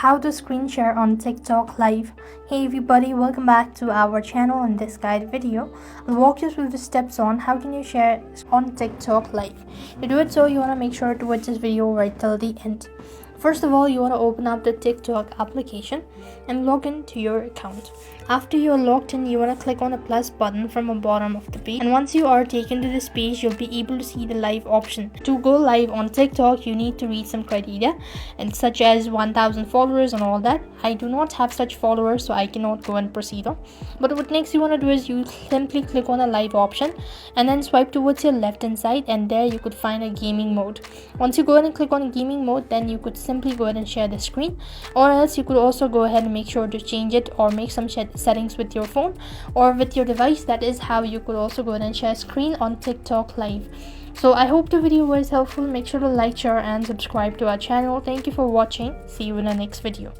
How to screen share on TikTok live. Hey everybody, welcome back to our channel. In this guide video, I'll walk you through the steps on how can you share on TikTok live. To do it, so you want to make sure to watch this video right till the end. First of all, you want to open up the TikTok application and log into your account. After you're logged in, you want to click on the plus button from the bottom of the page, and once you are taken to this page, you'll be able to see the live option. To go live on TikTok, you need to reach some criteria, and such as 1000 followers and all that. I do not have such followers, so I cannot go and proceed on. But what next you want to do is you simply click on the live option and then swipe towards your left hand side, and there you could find a gaming mode. Once you go ahead and click on gaming mode, then you could simply go ahead and share the screen, or else you could also go ahead and make sure to change it or make some settings with your phone or with your device. That is how you could also go ahead and share screen on TikTok live. So I hope the video was helpful. Make sure to like, share and subscribe to our channel. Thank you for watching. See you in the next video.